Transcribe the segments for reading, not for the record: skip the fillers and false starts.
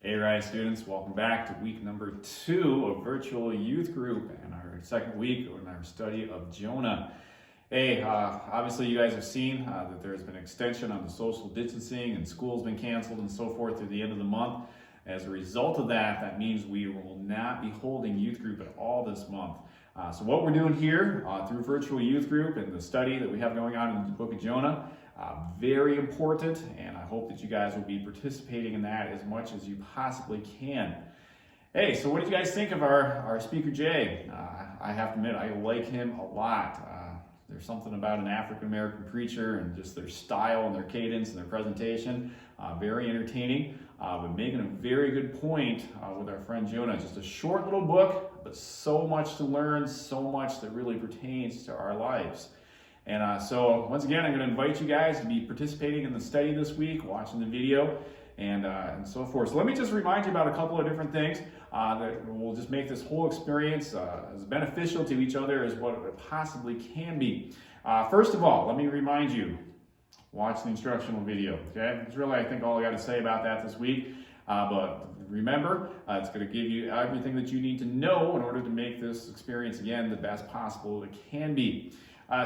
Hey, Rise students, welcome back to week number 2 of virtual youth group and our second week in our study of Jonah. Hey, obviously you guys have seen that there's been an extension on the social distancing and school's been canceled and so forth through the end of the month. As a result of that, that means we will not be holding youth group at all this month. So what we're doing here through virtual youth group and the study that we have going on in the book of Jonah, very important, and I hope that you guys will be participating in that as much as you possibly can. Hey, so what did you guys think of our speaker Jay? I have to admit, I like him a lot. There's something about an African-American preacher and just their style and their cadence and their presentation, very entertaining, but making a very good point with our friend Jonah. Just a short little book, but so much to learn, so much that really pertains to our lives. And so once again, I'm going to invite you guys to be participating in the study this week, watching the video, and so forth. So let me just remind you about a couple of different things that will just make this whole experience as beneficial to each other as what it possibly can be. First of all, let me remind you, watch the instructional video. Okay, that's really, I think, all I got to say about that this week. But remember, it's going to give you everything that you need to know in order to make this experience, again, the best possible it can be.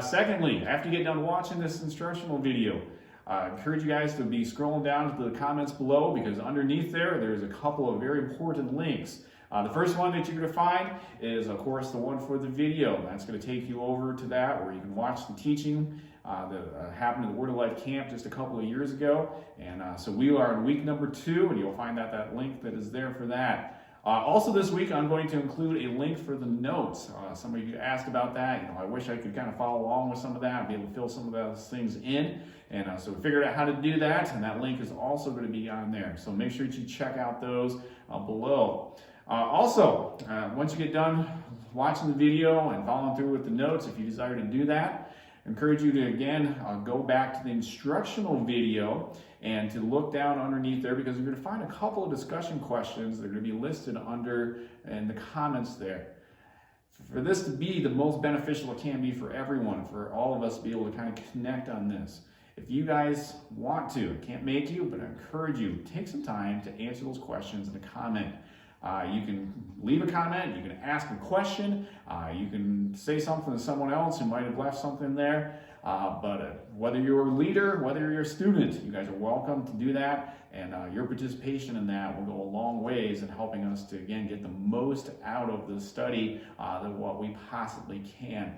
Secondly, after you get done watching this instructional video, I encourage you guys to be scrolling down to the comments below, because underneath there's a couple of very important links. The first one that you're going to find is, of course, the one for the video. That's going to take you over to that where you can watch the teaching that happened at the Word of Life camp just a couple of years ago. And so we are in week number 2, and you'll find that link that is there for that. Also this week, I'm going to include a link for the notes. Some of you asked about that. I wish I could kind of follow along with some of that and be able to fill some of those things in. And so we figured out how to do that, and that link is also going to be on there. So make sure that you check out those below. Also, once you get done watching the video and following through with the notes, if you desire to do that, I encourage you to, again, go back to the instructional video and to look down underneath there, because you're going to find a couple of discussion questions that are going to be listed under in the comments there. For this to be the most beneficial it can be for everyone, for all of us to be able to kind of connect on this. If you guys want to, I can't make you, but I encourage you, take some time to answer those questions in a comment. You can leave a comment, you can ask a question, you can say something to someone else who might have left something there. But whether you're a leader, whether you're a student, you guys are welcome to do that. And your participation in that will go a long ways in helping us to, again, get the most out of the study than what we possibly can.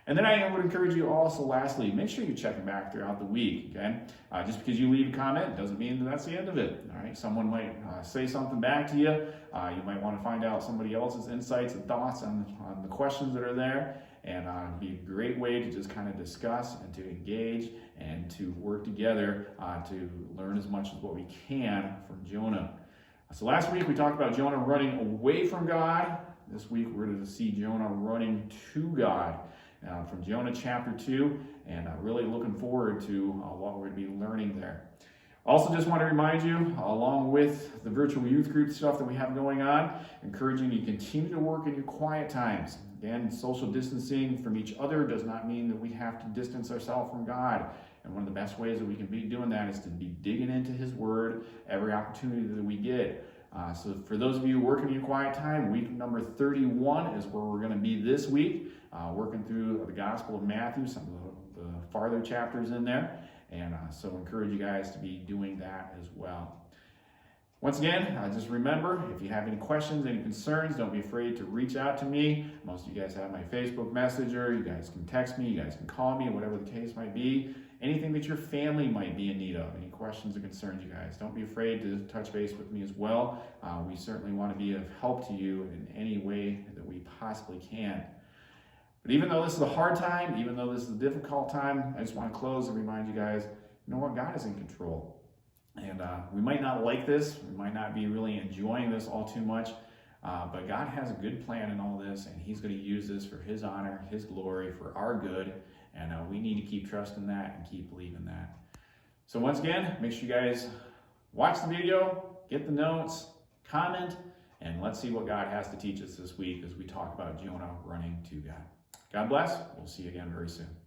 And then I would encourage you also, lastly, make sure you're checking back throughout the week, okay? Just because you leave a comment doesn't mean that that's the end of it, all right? Someone might say something back to you. You might want to find out somebody else's insights and thoughts on the questions that are there. And it'd be a great way to just kind of discuss and to engage and to work together to learn as much as what we can from Jonah. So last week we talked about Jonah running away from God. This week we're going to see Jonah running to God. From Jonah chapter 2, and really looking forward to what we're going to be learning there. Also, just want to remind you, along with the virtual youth group stuff that we have going on, encouraging you to continue to work in your quiet times. Again, social distancing from each other does not mean that we have to distance ourselves from God. And one of the best ways that we can be doing that is to be digging into His Word every opportunity that we get. So for those of you working in your quiet time, week number 31 is where we're going to be this week, working through the Gospel of Matthew, some of the farther chapters in there. And so encourage you guys to be doing that as well. Once again, just remember, if you have any questions, any concerns, don't be afraid to reach out to me. Most of you guys have my Facebook Messenger. You guys can text me. You guys can call me, whatever the case might be. Anything that your family might be in need of, any questions or concerns, you guys, don't be afraid to touch base with me as well. We certainly want to be of help to you in any way that we possibly can. But even though this is a hard time, even though this is a difficult time, I just want to close and remind you guys, you know what? God is in control. And we might not like this. We might not be really enjoying this all too much. But God has a good plan in all this, and He's going to use this for His honor, His glory, for our good. And we need to keep trusting that and keep believing that. So once again, make sure you guys watch the video, get the notes, comment, and let's see what God has to teach us this week as we talk about Jonah running to God. God bless. We'll see you again very soon.